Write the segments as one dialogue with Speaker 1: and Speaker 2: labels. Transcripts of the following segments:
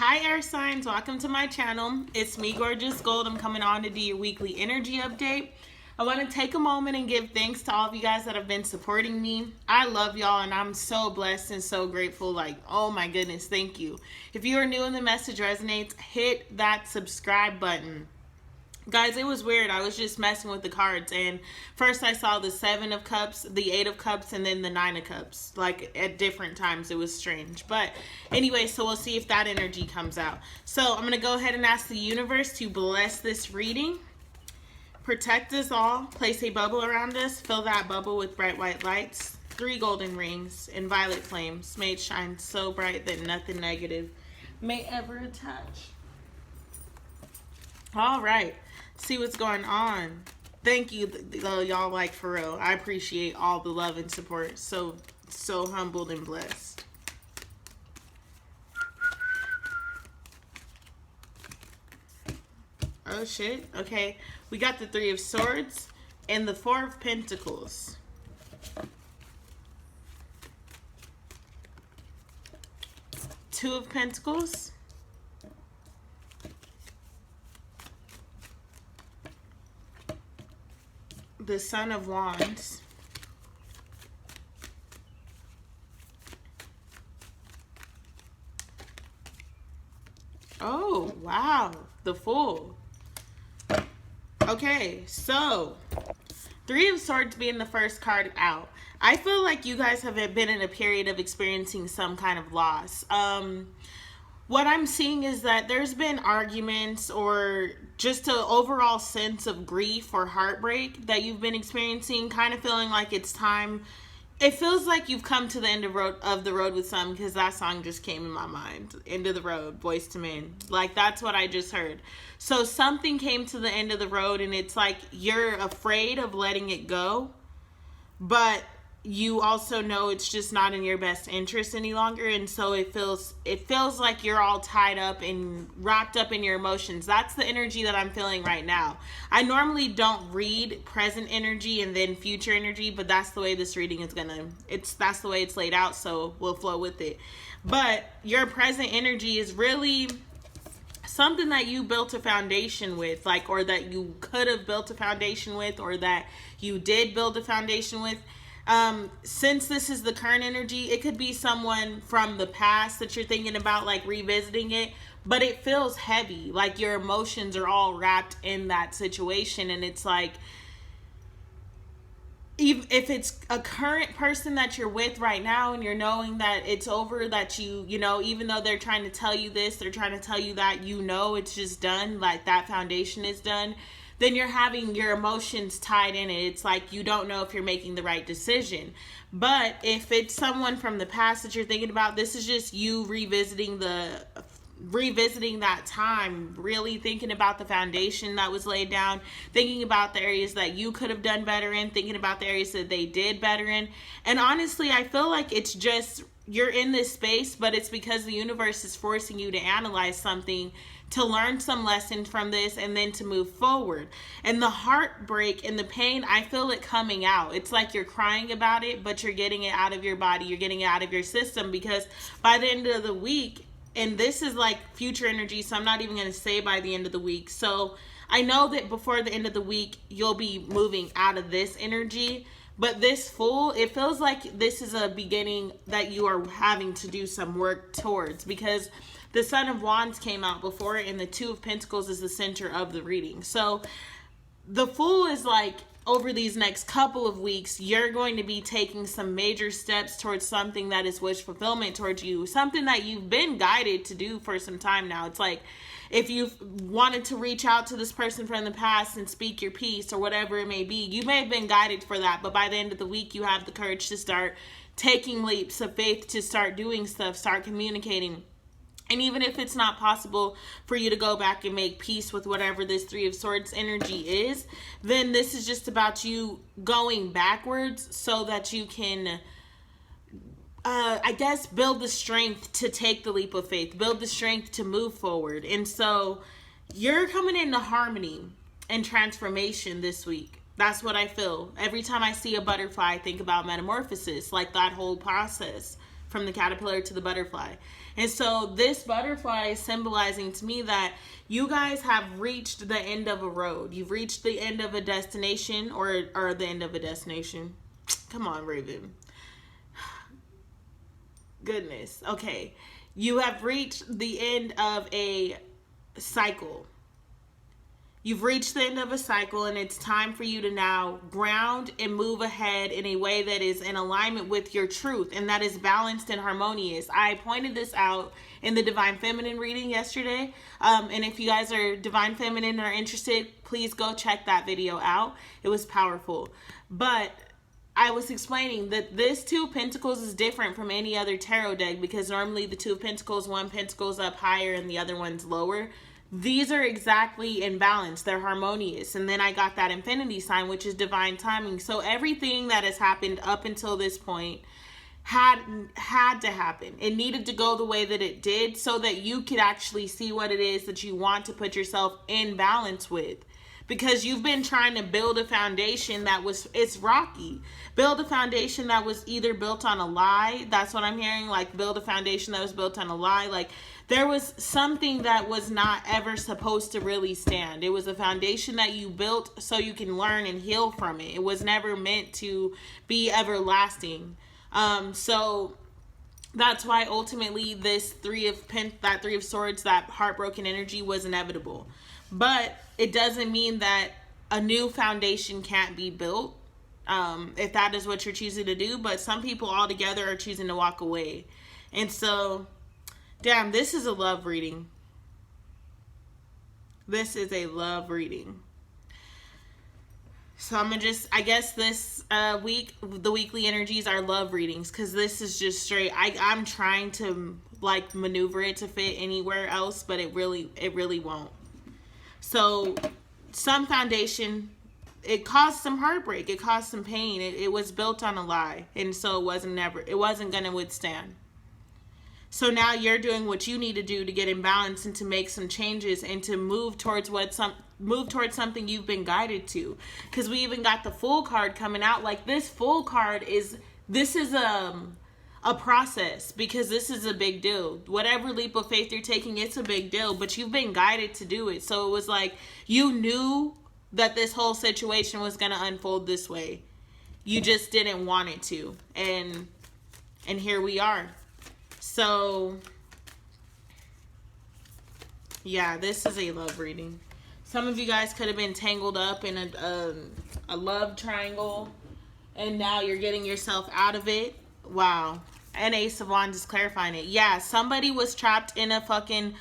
Speaker 1: Hi AirSigns, welcome to my channel. It's me, Gorgeous Gold. I'm coming on to do your weekly energy update. I want to take a moment and give thanks to all of you guys that have been supporting me. I love y'all and I'm so blessed and so grateful. Like, oh my goodness, thank you. If you are new and the message resonates, hit that subscribe button. Guys, it was weird. I was just messing with the cards, and first I saw the 7 of Cups, the 8 of Cups, and then the 9 of Cups. Like, at different times. It was strange. But anyway, so we'll see if that energy comes out. So I'm going to go ahead and ask the universe to bless this reading. Protect us all. Place a bubble around us. Fill that bubble with bright white lights. 3 golden rings and violet flames. May it shine so bright that nothing negative may ever attach. All right. See what's going on. Thank you, y'all, like, for real. I appreciate all the love and support. So humbled and blessed. Oh shit. Okay, we got the 3 of Swords and the 4 of Pentacles. Two of Pentacles. The Son of Wands. Oh, wow. The Fool. Okay, so 3 of Swords being the first card out. I feel like you guys have been in a period of experiencing some kind of loss. What I'm seeing is that there's been arguments or just an overall sense of grief or heartbreak that you've been experiencing, kind of feeling like it's time. It feels like you've come to the end of the road with some, because that song just came in my mind. End of the road, Boyz II Men. Like, that's what I just heard. So something came to the end of the road, and it's like you're afraid of letting it go, but you also know it's just not in your best interest any longer, and so it feels like you're all tied up and wrapped up in your emotions. That's the energy that I'm feeling right now. I normally don't read present energy and then future energy, but that's the way this reading is that's the way it's laid out, so we'll flow with it. But your present energy is really something that you built a foundation with, like, or that you could have built a foundation with, or that you did build a foundation with. Since this is the current energy, it could be someone from the past that you're thinking about, like, revisiting it, but it feels heavy, like your emotions are all wrapped in that situation. And it's like, even if it's a current person that you're with right now and you're knowing that it's over, that you know, even though they're trying to tell you this, they're trying to tell you that, you know, it's just done, like that foundation is done, then you're having your emotions tied in it. It's like you don't know if you're making the right decision. But if it's someone from the past that you're thinking about, this is just you revisiting that time, really thinking about the foundation that was laid down, thinking about the areas that you could have done better in, thinking about the areas that they did better in. And honestly, I feel like it's just, you're in this space, but it's because the universe is forcing you to analyze something, to learn some lessons from this, and then to move forward. And the heartbreak and the pain, I feel it coming out. It's like you're crying about it, but you're getting it out of your body, you're getting it out of your system, because by the end of the week, and this is like future energy, so I'm not even going to say by the end of the week. So I know that before the end of the week, you'll be moving out of this energy. But this Fool, it feels like this is a beginning that you are having to do some work towards, because the Son of Wands came out before, and the 2 of Pentacles is the center of the reading. So the Fool is like, over these next couple of weeks, you're going to be taking some major steps towards something that is wish fulfillment towards you, something that you've been guided to do for some time now. It's like, if you've wanted to reach out to this person from the past and speak your piece or whatever it may be, you may have been guided for that, but by the end of the week, you have the courage to start taking leaps of faith, to start doing stuff, start communicating. And even if it's not possible for you to go back and make peace with whatever this 3 of Swords energy is, then this is just about you going backwards so that you can, I guess, build the strength to take the leap of faith, build the strength to move forward. And so you're coming into harmony and transformation this week. That's what I feel. Every time I see a butterfly, I think about metamorphosis, like that whole process from the caterpillar to the butterfly. And so this butterfly is symbolizing to me that you guys have reached the end of a road. You've reached the end of a destination, or the end of a destination. Come on, Raven. Goodness. Okay. You have reached the end of a cycle. You've reached the end of a cycle, and it's time for you to now ground and move ahead in a way that is in alignment with your truth, and that is balanced and harmonious. I pointed this out in the Divine Feminine reading yesterday, and if you guys are Divine Feminine or interested, please go check that video out. It was powerful. But I was explaining that this Two of Pentacles is different from any other tarot deck, because normally the Two of Pentacles, one pentacle's up higher and the other one's lower. These are exactly in balance. They're harmonious. And then I got that infinity sign, which is divine timing. So everything that has happened up until this point had to happen. It needed to go the way that it did, so that you could actually see what it is that you want to put yourself in balance with. Because you've been trying to build a foundation that it's rocky. Build a foundation that was either built on a lie. That's what I'm hearing. Like, build a foundation that was built on a lie. Like, there was something that was not ever supposed to really stand. It was a foundation that you built so you can learn and heal from it. It was never meant to be everlasting. So that's why ultimately this Three of Swords, that heartbroken energy, was inevitable. But it doesn't mean that a new foundation can't be built, if that is what you're choosing to do. But some people altogether are choosing to walk away. And so, damn, this is a love reading. This is a love reading. So I'm gonna I guess this week, the weekly energies are love readings, because this is just straight. I'm trying to like maneuver it to fit anywhere else, but it really won't. So some foundation, it caused some heartbreak, it caused some pain, it was built on a lie, and so it wasn't going to withstand. So now you're doing what you need to do to get in balance and to make some changes and to move towards something you've been guided to. Because we even got the Fool card coming out. Like, this Fool card is a process, because this is a big deal. Whatever leap of faith you're taking, it's a big deal, but you've been guided to do it. So it was like you knew that this whole situation was going to unfold this way. You just didn't want it to. And here we are. So yeah, this is a love reading. Some of you guys could have been tangled up in a love triangle, and now you're getting yourself out of it. Wow. And Ace of Wands is clarifying it. Yeah, somebody was trapped in a fucking,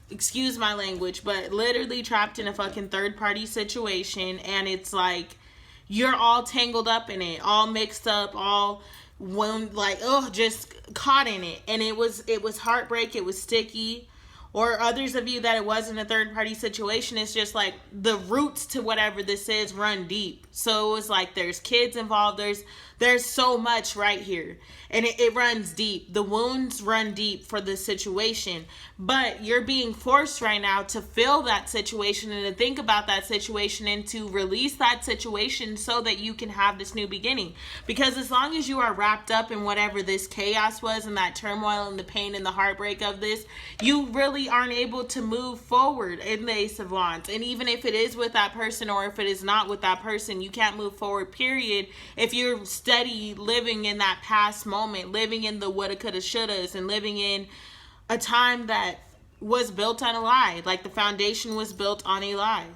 Speaker 1: excuse my language, but literally trapped in a fucking third-party situation, and it's like you're all tangled up in it, all mixed up, all just caught in it. And it was heartbreak, it was sticky. Or others of you that it wasn't a third-party situation, it's just like the roots to whatever this is run deep. So it was like there's kids involved, there's so much right here. And it runs deep. The wounds run deep for the situation. But you're being forced right now to feel that situation and to think about that situation and to release that situation so that you can have this new beginning. Because as long as you are wrapped up in whatever this chaos was and that turmoil and the pain and the heartbreak of this, you really aren't able to move forward in the Ace of Wands. And even if it is with that person or if it is not with that person, you can't move forward, period, if you're steady living in that past moment, living in the woulda, coulda, shouldas, and living in a time that was built on a lie. Like the foundation was built on a lie.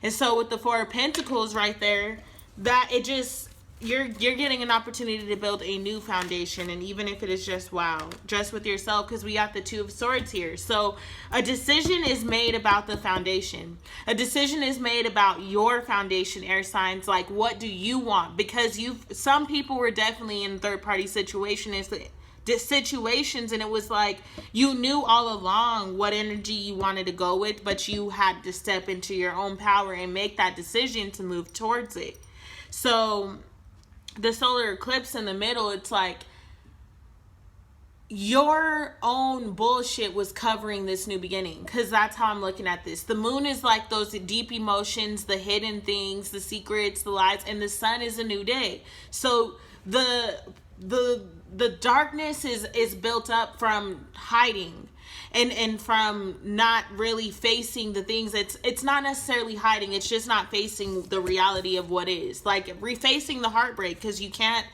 Speaker 1: And so with the Four of Pentacles right there, that it just, you're getting an opportunity to build a new foundation. And even if it is just with yourself, because we got the Two of Swords here. So a decision is made about the foundation. A decision is made about your foundation, air signs. Like, what do you want? Because some people were definitely in third-party situations, and it was like you knew all along what energy you wanted to go with, but you had to step into your own power and make that decision to move towards it. So the solar eclipse in the middle, it's like your own bullshit was covering this new beginning, because that's how I'm looking at this. The moon is like those deep emotions, the hidden things, the secrets, the lies, and the sun is a new day. So the the darkness is built up from hiding, and from not really facing the things. It's not necessarily hiding, it's just not facing the reality of what is, like refacing the heartbreak, because you can't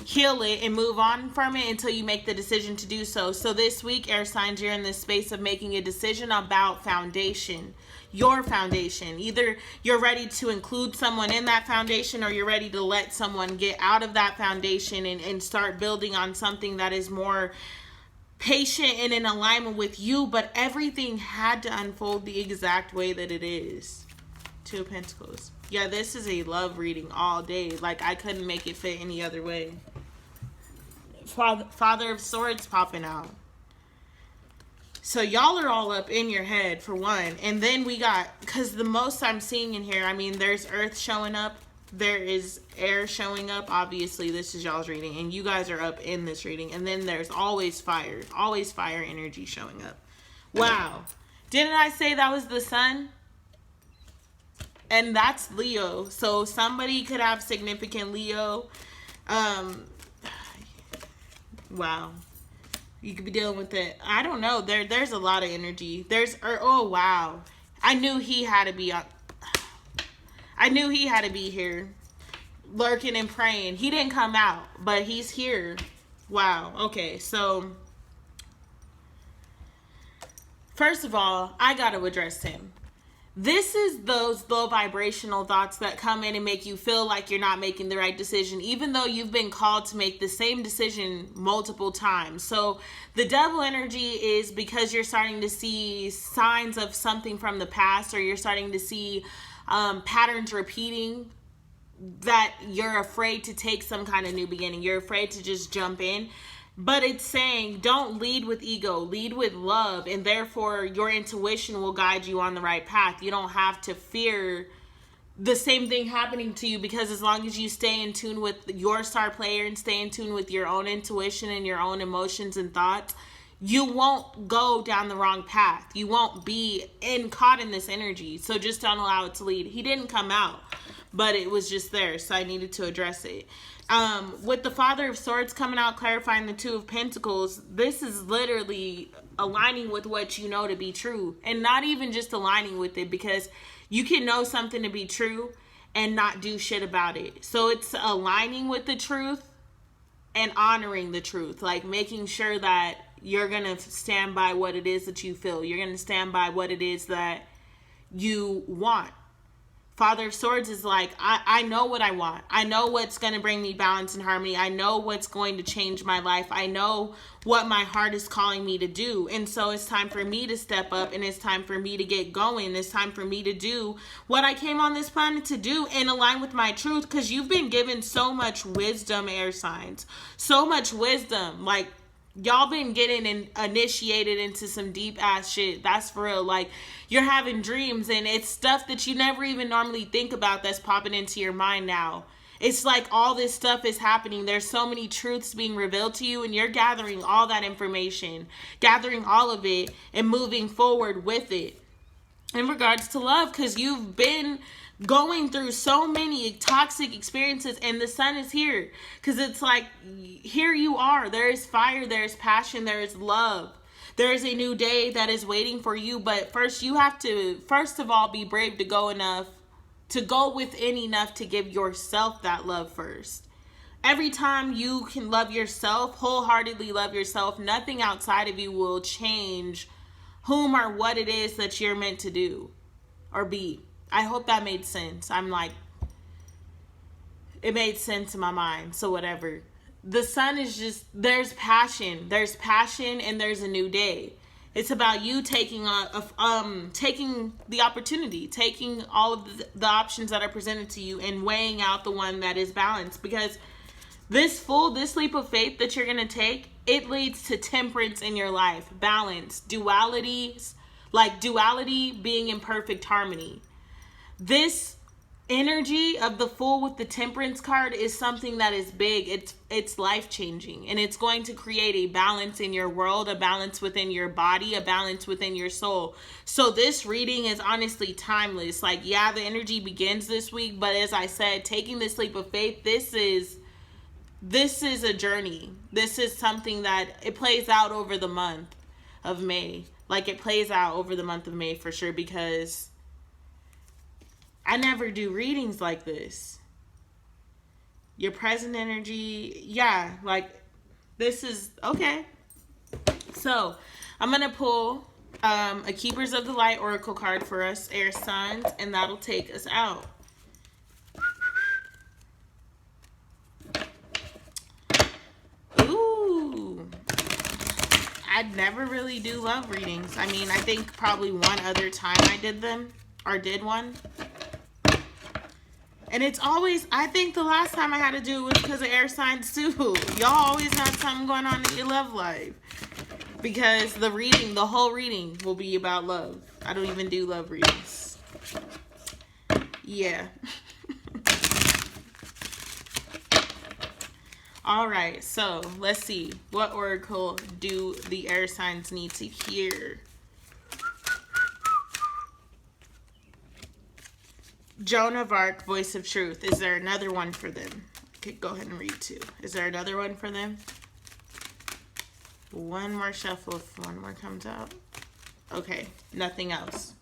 Speaker 1: heal it and move on from it until you make the decision to do so. So this week, air signs, you're in this space of making a decision about foundation, your foundation. Either you're ready to include someone in that foundation, or you're ready to let someone get out of that foundation and start building on something that is more patient and in alignment with you. But everything had to unfold the exact way that it is. Two of Pentacles. Yeah, this is a love reading all day. Like, I couldn't make it fit any other way. Father of Swords popping out. So y'all are all up in your head, for one. And then we got, because the most I'm seeing in here, I mean, there's earth showing up. There is air showing up. Obviously, this is y'all's reading. And you guys are up in this reading. And then there's always fire energy showing up. Wow. Didn't I say that was the sun? And that's Leo. So somebody could have significant Leo. Wow. You could be dealing with it. I don't know. There's a lot of energy. Oh wow. I knew he had to be here. Lurking and praying. He didn't come out, but he's here. Wow. Okay, so first of all, I gotta address him. This is those low vibrational thoughts that come in and make you feel like you're not making the right decision, even though you've been called to make the same decision multiple times. So the devil energy is because you're starting to see signs of something from the past, or you're starting to see patterns repeating, that you're afraid to take some kind of new beginning. You're afraid to just jump in. But it's saying, don't lead with ego, lead with love, and therefore your intuition will guide you on the right path. You don't have to fear the same thing happening to you, because as long as you stay in tune with your star player and stay in tune with your own intuition and your own emotions and thoughts, you won't go down the wrong path. You won't be caught in this energy. So just don't allow it to lead. He didn't come out, but it was just there, so I needed to address it. With the Father of Swords coming out, clarifying the Two of Pentacles, this is literally aligning with what you know to be true. And not even just aligning with it, because you can know something to be true and not do shit about it. So it's aligning with the truth and honoring the truth. Like making sure that you're going to stand by what it is that you feel. You're going to stand by what it is that you want. Father of Swords is like, I know what I want. I know what's going to bring me balance and harmony. I know what's going to change my life. I know what my heart is calling me to do. And so it's time for me to step up, and it's time for me to get going. It's time for me to do what I came on this planet to do and align with my truth, because you've been given so much wisdom, air signs. So much wisdom. Like, y'all been getting initiated into some deep ass shit. That's for real. Like, you're having dreams, and it's stuff that you never even normally think about that's popping into your mind now. It's like all this stuff is happening. There's so many truths being revealed to you, and you're gathering all that information, gathering all of it, and moving forward with it. In regards to love, because you've been going through so many toxic experiences, and the sun is here, because it's like, here you are. There is fire, there is passion, there is love. There is a new day that is waiting for you. But first, you have to, first of all, be brave to go within enough to give yourself that love first. Every time you can love yourself, wholeheartedly love yourself, nothing outside of you will change whom or what it is that you're meant to do or be. I hope that made sense. I'm like, it made sense in my mind. So whatever. The sun is just, there's passion, and there's a new day. It's about you taking the opportunity, taking all of the options that are presented to you and weighing out the one that is balanced. Because this leap of faith that you're going to take, it leads to temperance in your life, balance, dualities, like duality being in perfect harmony. This energy of the Fool with the Temperance card is something that is big. It's life-changing, and it's going to create a balance in your world, a balance within your body, a balance within your soul. So this reading is honestly timeless. Like, yeah, the energy begins this week, but as I said, taking this leap of faith, this is this is a journey. This is something that it plays out over the month of May. Like, it plays out over the month of May for sure, because I never do readings like this. Your present energy, yeah, like, this is, okay. So, I'm going to pull a Keepers of the Light Oracle card for us, air signs, and that'll take us out. Ooh. I'd never really do love readings. I mean, I think probably one other time I did them, or did one. And it's always, I think the last time I had to do it was because of air signs too. Y'all always got something going on in your love life. Because the reading, the whole reading will be about love. I don't even do love readings. Yeah. All right, so let's see. What oracle do the air signs need to hear? Joan of Arc, Voice of Truth. Is there another one for them? Okay, go ahead and read two. Is there another one for them? One more shuffle if one more comes out. Okay, nothing else.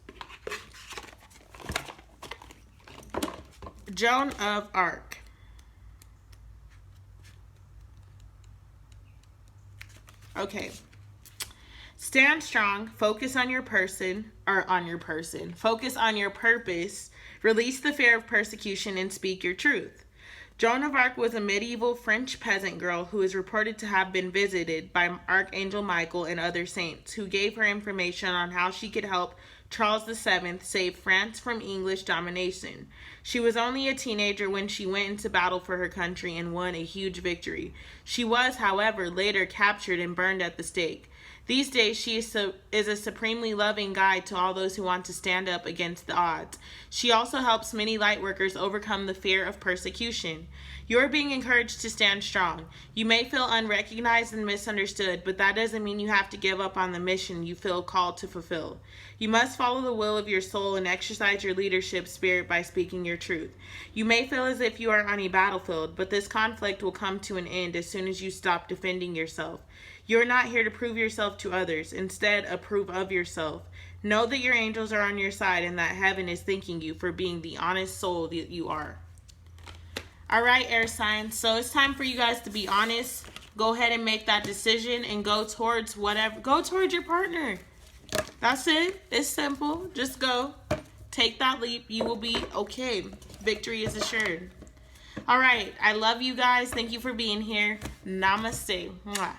Speaker 1: Joan of Arc. Okay. Stand strong. Focus on your person, or on your person. Focus on your purpose. Release the fear of persecution and speak your truth. Joan of Arc was a medieval French peasant girl who is reported to have been visited by Archangel Michael and other saints, who gave her information on how she could help Charles VII save France from English domination. She was only a teenager when she went into battle for her country and won a huge victory. She was, however, later captured and burned at the stake. These days, she is a supremely loving guide to all those who want to stand up against the odds. She also helps many light workers overcome the fear of persecution. You are being encouraged to stand strong. You may feel unrecognized and misunderstood, but that doesn't mean you have to give up on the mission you feel called to fulfill. You must follow the will of your soul and exercise your leadership spirit by speaking your truth. You may feel as if you are on a battlefield, but this conflict will come to an end as soon as you stop defending yourself. You are not here to prove yourself to others. Instead, approve of yourself. Know that your angels are on your side and that heaven is thanking you for being the honest soul that you are. All right, air signs. So it's time for you guys to be honest. Go ahead and make that decision and go towards whatever. Go towards your partner. That's it. It's simple. Just go. Take that leap. You will be okay. Victory is assured. All right. I love you guys. Thank you for being here. Namaste. Mwah.